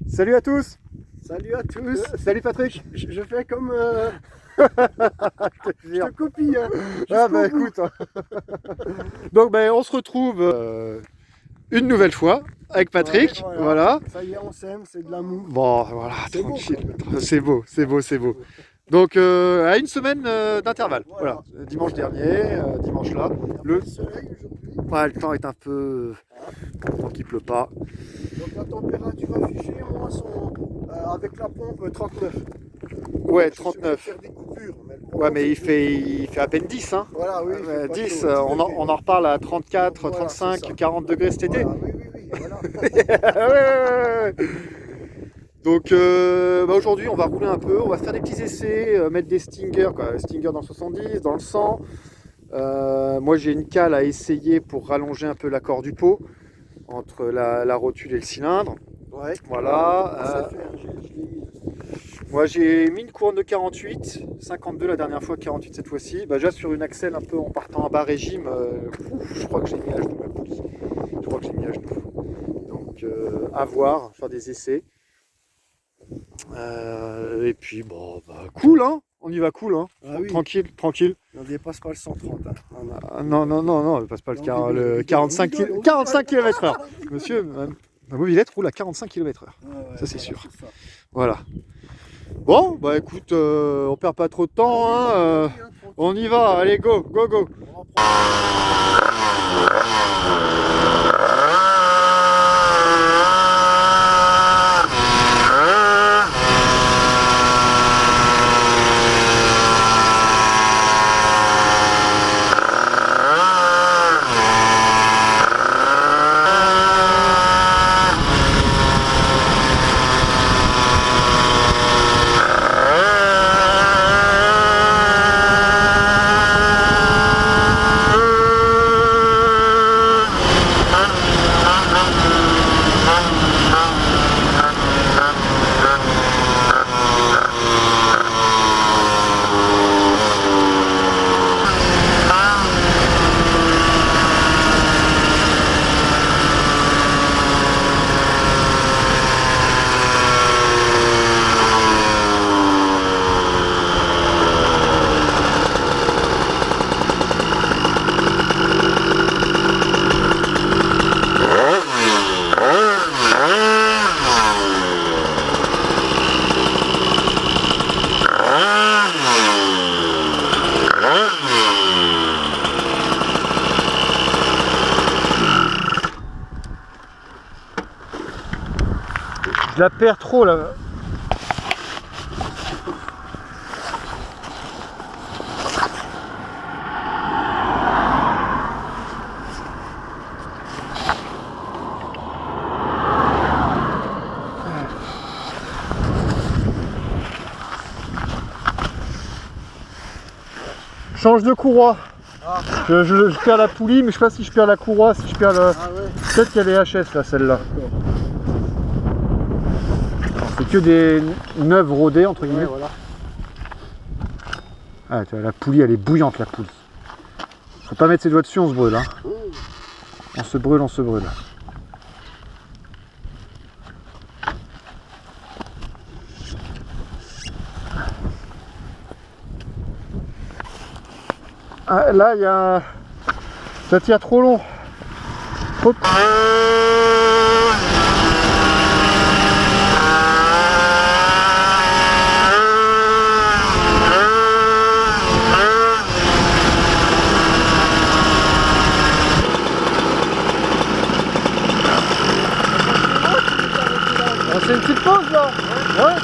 Salut à tous. Salut à tous. Salut Patrick. Je fais comme... Je te je jure. te copie, hein. Ah bah Jusqu'au bout. écoute. Donc ben on se retrouve une nouvelle fois avec Patrick. Ouais, Voilà. Ça y est, on s'aime, c'est de l'amour. Bon voilà, C'est beau, tranquille. C'est beau, c'est beau, c'est beau. Donc à une semaine d'intervalle. Voilà. Dimanche dernier, dimanche là. Le soleil aujourd'hui. Ouais, le temps est un peu... Tant qu'il pleut pas. Donc la température affichée, moi, sont avec la pompe 39. Ouais, Je vais 39. faire des coupures. Ouais, mais il fait à peine 10, hein. Voilà, oui. il fait pas 10, chaud, on en reparle à 34, Voilà, 35, c'est ça. 40 degrés cet été. Voilà, oui, voilà. Ouais. Donc aujourd'hui on va rouler un peu, on va faire des petits essais, mettre des stingers, quoi. Stinger dans le 70, dans le 100. Moi j'ai une cale à essayer pour rallonger un peu l'accord du pot entre la rotule et le cylindre. Ouais. Voilà. Ça fait, je l'ai mis. Moi j'ai mis une couronne de 48, 52 la dernière fois, 48 cette fois-ci. Déjà sur une axelle un peu en partant à bas régime, je crois que j'ai mis à genoux ma poulie. Je crois que j'ai mis à genoux. Donc à voir, faire des essais. Et puis bon, cool hein, on y va cool hein, Ah oui. tranquille. On dépasse pas le 130. Hein. Non, on ne passe pas Non, le rigole, 45 rigole. km/h. Monsieur, ma mobilette roule à 45 km/h. Ouais, Ça c'est sûr. c'est ça. Voilà. Bon, bah écoute, on perd pas trop de temps, hein, on y va, allez go, go, go. Je la perds trop là. Change de courroie. Ah. Je perds la poulie, mais je sais pas si je perds la courroie, si je perds le. Ah ouais. Peut-être qu'il y a des HS là, celle-là. C'est que des neuves rodées entre guillemets. Ouais, voilà. Ah, tu vois, la poulie elle est bouillante la poulie. Faut pas mettre ses doigts dessus, on se brûle. Hein. On se brûle, on se brûle. Ah, là, il y a... Ça tire trop long. Trop de... On fait une petite pause là. Ouais.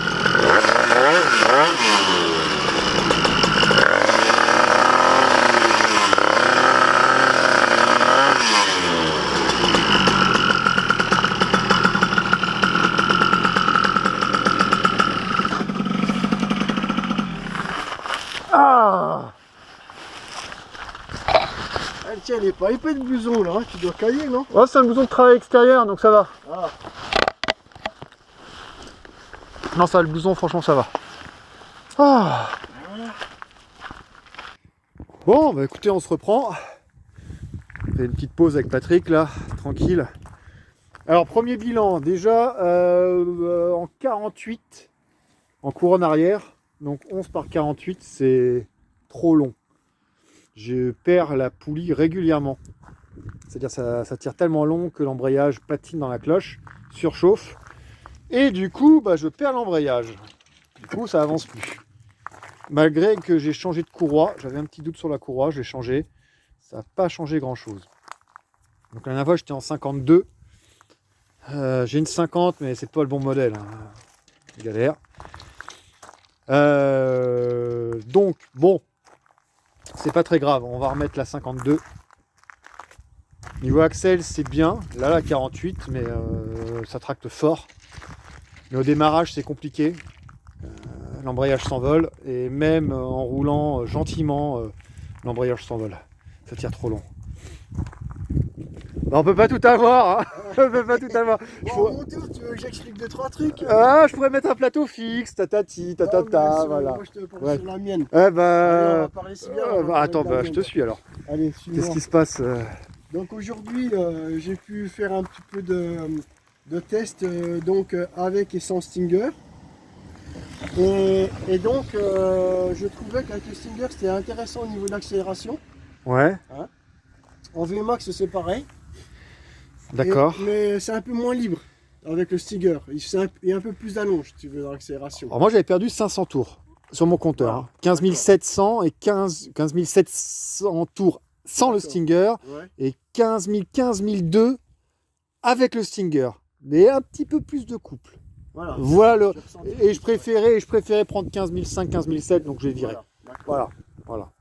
Ah. Tiens, il est pas épais de blouson là, hein. Tu dois cailler, non? Oh, c'est un blouson de travail extérieur, donc ça va. Ah. Non, ça, le blouson, franchement, ça va. Ah. Bon, bah écoutez, on se reprend. On fait une petite pause avec Patrick, là, tranquille. Alors, premier bilan, déjà en 48, en couronne arrière, donc 11 par 48, c'est trop long. Je perds la poulie régulièrement. C'est-à-dire ça tire tellement long que l'embrayage patine dans la cloche, surchauffe, et du coup, je perds l'embrayage. Du coup, ça avance plus. Malgré que j'ai changé de courroie, j'avais un petit doute sur la courroie, j'ai changé, ça n'a pas changé grand-chose. Donc la dernière fois, j'étais en 52. J'ai une 50, mais c'est pas le bon modèle. Hein. Galère. Donc, bon, c'est pas très grave. On va remettre la 52. Niveau axel, c'est bien. Là, la 48, mais ça tracte fort. Mais au démarrage, c'est compliqué. L'embrayage s'envole. Et même en roulant gentiment, l'embrayage s'envole. Ça tire trop long. On peut pas tout avoir, hein. On peut pas tout avoir. Bon, à mon tour, tu veux que j'explique 2-3 trucs? Ah, je pourrais mettre un plateau fixe, tatati, tatata, Non, voilà. moi, je te parle Ouais. sur la mienne. Eh Allez, on va parler si bien, on va attends, parler de la je te mienne. suis alors. Allez, suis-moi. Qu'est-ce qui se passe Donc aujourd'hui, j'ai pu faire un petit peu de tests avec et sans Stinger. Et donc, je trouvais qu'avec le Stinger, c'était intéressant au niveau de l'accélération. Ouais, En VMAX, c'est pareil. d'accord. Mais c'est un peu moins libre avec le Stinger. Il y a un peu plus d'allonge, si tu veux, dans l'accélération. Alors moi, j'avais perdu 500 tours sur mon compteur. Voilà, Hein. 15 700 et 15 700 tours sans le D'accord. Stinger Ouais. et 15 200 avec le Stinger. Mais un petit peu plus de couple. Voilà. Voilà. J'ai ressenti Et plus, je préférais prendre 15 500, 15 700, donc je l'ai viré. D'accord. Voilà.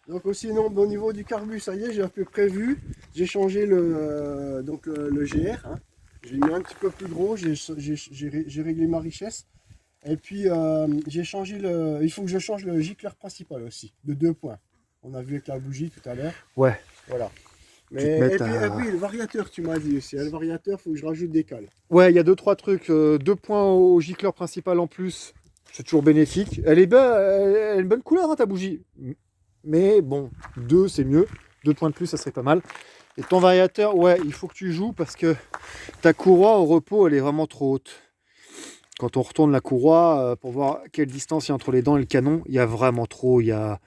Donc aussi non, au niveau du carbu, ça y est, j'ai un peu prévu. J'ai changé le GR. Hein. Je l'ai mis un petit peu plus gros, j'ai réglé ma richesse. Et puis j'ai changé il faut que je change le gicleur principal aussi, de 2 points. On a vu avec la bougie tout à l'heure. Ouais. Voilà. Tu te mets Et puis le variateur, tu m'as dit aussi. Le variateur, il faut que je rajoute des cales. Ouais, il y a 2-3 trucs. 2 points au gicleur principal en plus. C'est toujours bénéfique. Elle a une bonne couleur, hein, ta bougie. Mais bon, 2 c'est mieux. 2 points de plus, ça serait pas mal. Et ton variateur, ouais, il faut que tu joues parce que ta courroie au repos, elle est vraiment trop haute. Quand on retourne la courroie, pour voir quelle distance il y a entre les dents et le canon, il y a vraiment trop. Il y a,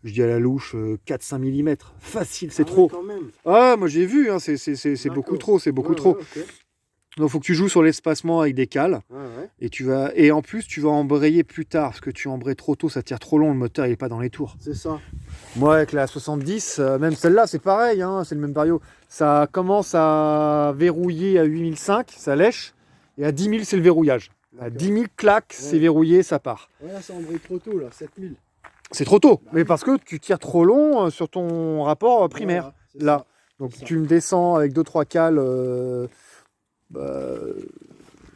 je dis à la louche, 4-5 mm. Facile, c'est trop. Ouais, quand même. Ah, moi j'ai vu, hein, c'est beaucoup D'accord. trop, c'est beaucoup Ouais, trop. ouais, ok. Donc il faut que tu joues sur l'espacement avec des cales. Ouais. Et en plus tu vas embrayer plus tard parce que tu embrayes trop tôt, ça tire trop long, le moteur il est pas dans les tours. C'est ça. Moi avec la 70, même celle-là c'est pareil, hein, c'est le même vario. Ça commence à verrouiller à 8005, ça lèche, et à 10 000 c'est le verrouillage. À 10 000 clac, c'est verrouillé, ça part. Ouais, là, ça embraye trop tôt, là, 7000. C'est trop tôt, mais parce que tu tires trop long sur ton rapport primaire. Voilà, c'est Là, ça. donc C'est ça. tu me descends avec 2-3 cales.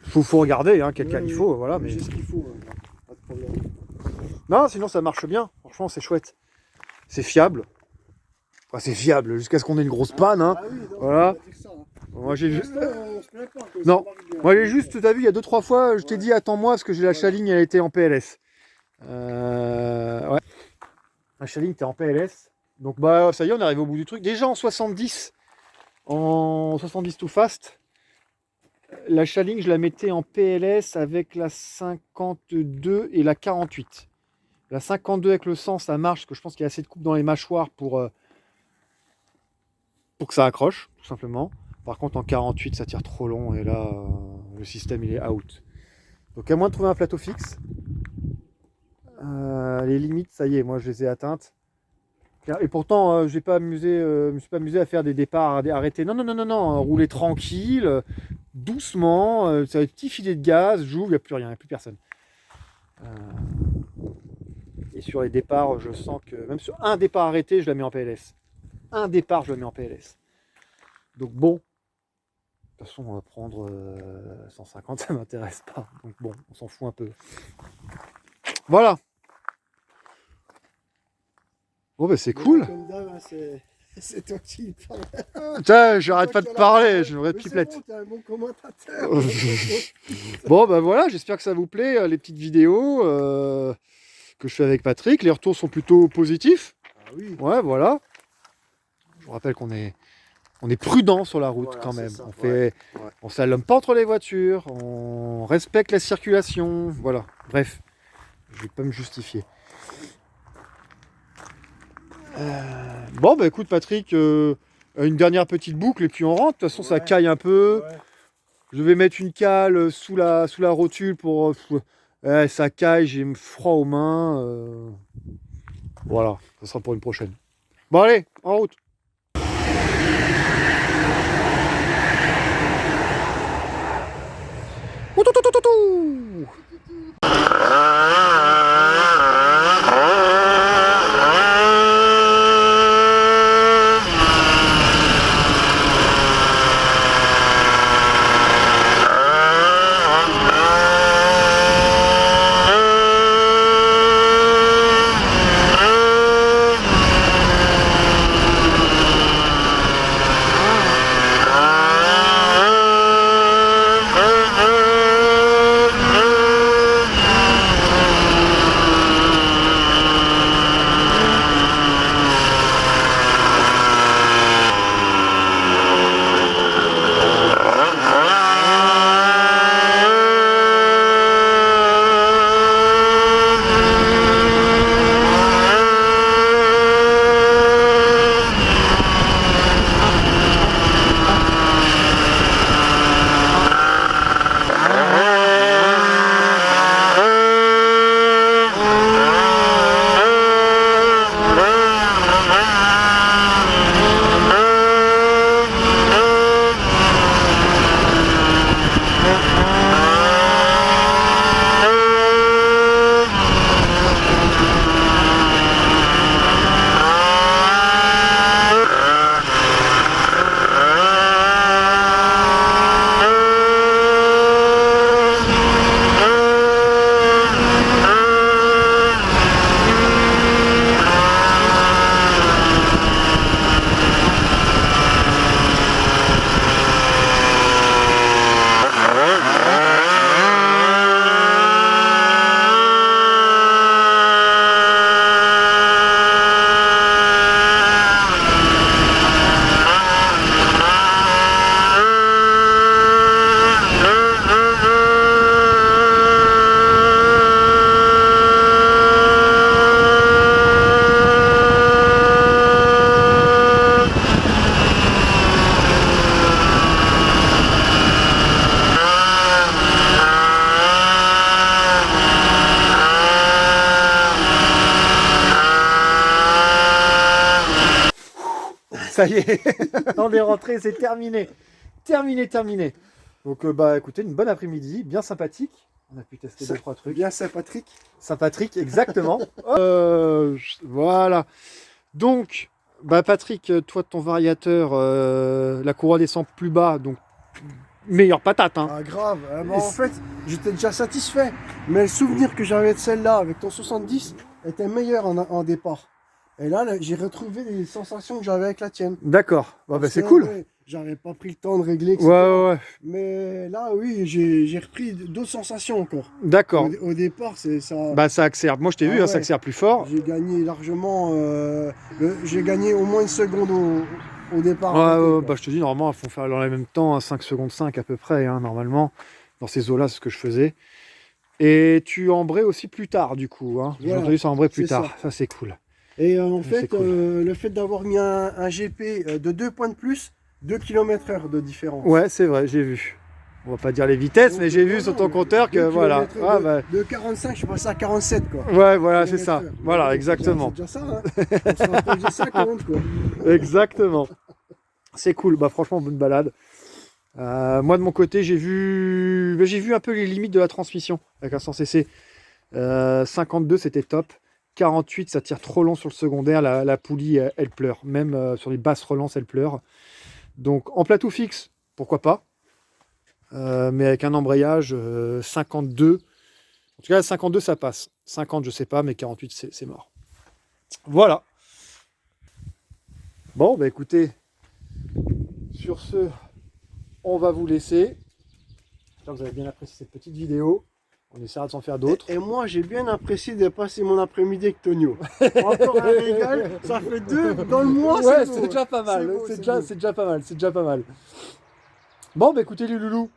Faut regarder quel cal il faut, voilà. Mais J'ai ce qu'il faut, pas de problème. non, sinon ça marche bien. Franchement, c'est chouette. C'est fiable. Enfin, c'est fiable jusqu'à ce qu'on ait une grosse panne. Hein. Ah oui, non, Voilà. on va dire ça, hein. Moi j'ai juste. On se plaint pas, quoi, Non. ça marche bien. Moi j'ai juste, t'as vu, il y a 2-3 fois, je t'ai Ouais. dit attends-moi parce que j'ai la Ouais. Chaling, elle était en PLS. Ouais. La Chaling était en PLS. Donc ça y est, on est arrivé au bout du truc. Déjà en 70 too fast. La Chaling, je la mettais en PLS avec la 52 et la 48. La 52 avec le 100, ça marche, parce que je pense qu'il y a assez de coupe dans les mâchoires pour que ça accroche, tout simplement. Par contre, en 48, ça tire trop long, et là, le système, il est out. Donc, à moins de trouver un plateau fixe, les limites, ça y est, moi, je les ai atteintes. Et pourtant, je me suis pas amusé à faire des départs arrêtés. Non, rouler tranquille, doucement, ça va être petit filet de gaz, j'ouvre, il n'y a plus rien, il n'y a plus personne. Et sur les départs, je sens que même sur un départ arrêté, je la mets en PLS. Un départ, je la mets en PLS. Donc bon, de toute façon, on va prendre 150, ça m'intéresse pas. Donc bon, on s'en fout un peu. Voilà. Bon, bah c'est cool. Comme d'hab, hein, c'est toi qui parles. Tiens, j'arrête pas de Toi qui as la parler, parole. je me Mais pipelette. c'est bon, t'es un bon commentateur. Bon, bah voilà, j'espère que ça vous plaît, les petites vidéos que je fais avec Patrick. Les retours sont plutôt positifs. Ah oui. Ouais, voilà. Je vous rappelle qu'on est on est prudent sur la route Voilà, quand c'est même. ça, ouais. On s'allume pas entre les voitures, on respecte la circulation. Voilà, bref, je vais pas me justifier. Bon, bah écoute, Patrick, une dernière petite boucle et puis on rentre. De toute façon, ça Ouais. caille un peu. Ouais. Je vais mettre une cale sous la rotule pour. Ça caille, j'ai froid aux mains. Voilà, ça sera pour une prochaine. Bon, allez, en route. Ouh, tou, tou, tou, tou, tou. Ça y est, on est rentré, c'est terminé. Terminé. Donc, bah écoutez, une bonne après-midi, bien sympathique. On a pu tester 2-3 trucs. Bien Saint-Patrick. Saint-Patrick, exactement. Voilà. Donc, bah Patrick, toi, ton variateur, la courroie descend plus bas, donc meilleure patate. Hein. Ah grave, en fait j'étais déjà satisfait, mais le souvenir que j'avais de celle-là avec ton 70 était meilleur en départ. Et là, j'ai retrouvé les sensations que j'avais avec la tienne. D'accord, bah, c'est que, cool. Ouais, j'avais pas pris le temps de régler, etc. Ouais. Mais là, oui, j'ai repris d'autres sensations encore. D'accord. Au départ, c'est ça. Bah ça accélère. Moi je t'ai vu, hein, ça accélère plus fort. J'ai gagné largement. J'ai gagné au moins une seconde au départ. Bah je te dis, normalement, il faut faire dans le même temps, 5 secondes 5 à peu près, hein, normalement. Dans ces eaux-là, c'est ce que je faisais. Et tu embraies aussi plus tard, du coup. Hein. J'ai entendu ça embray plus tard. Ça, c'est cool. Et en fait, cool. le fait d'avoir mis un GP de 2 points de plus, 2 km/h de différence. Ouais, c'est vrai, j'ai vu. On va pas dire les vitesses, donc, mais j'ai vu sur ton compteur que voilà. De 45, je suis passé à 47 quoi. Ouais, voilà, c'est ça. Voilà, exactement. C'est déjà ça, hein. On se rapproche de 50 quoi. Exactement. C'est cool, bah franchement, bonne balade. Moi de mon côté, j'ai vu un peu les limites de la transmission avec un 100 cc. 52, c'était top. 48, ça tire trop long sur le secondaire, la poulie, elle pleure. Même sur les basses relances, elle pleure. Donc en plateau fixe, pourquoi pas. Mais avec un embrayage 52. En tout cas, 52, ça passe. 50, je sais pas, mais 48, c'est mort. Voilà. Bon, bah écoutez, sur ce, on va vous laisser. J'espère que vous avez bien apprécié cette petite vidéo. On essaiera de s'en faire d'autres. Et moi, j'ai bien apprécié de passer mon après-midi avec Tonio. Encore un régal, ça fait 2 dans le mois. Ouais, beau. c'est déjà pas mal. beau, C'est beau. déjà pas mal. C'est déjà pas mal. Bon, bah écoutez les loulous,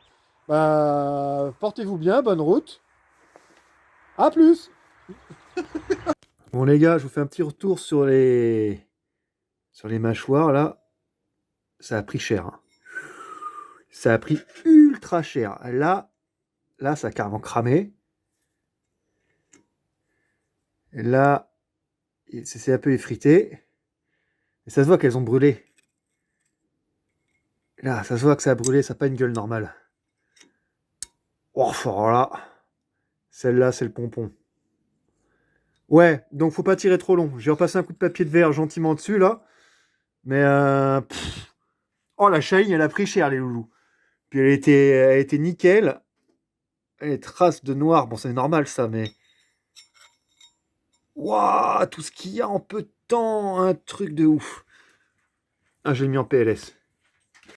bah, portez-vous bien, bonne route. À plus. Bon les gars, je vous fais un petit retour sur les mâchoires là. Ça a pris cher. Hein. Ça a pris ultra cher. Là, ça a carrément cramé. Et là, c'est un peu effrité. Et ça se voit qu'elles ont brûlé. Là, ça se voit que ça a brûlé, ça n'a pas une gueule normale. Oh, alors là, celle-là, c'est le pompon. Ouais, donc faut pas tirer trop long. J'ai repassé un coup de papier de verre gentiment dessus, là. Mais, oh, la chaîne, elle a pris cher, les loulous. Puis elle était nickel. Les traces de noir, bon, c'est normal, ça, mais... Waouh, tout ce qu'il y a en peu de temps, un truc de ouf. Ah, je l'ai mis en PLS.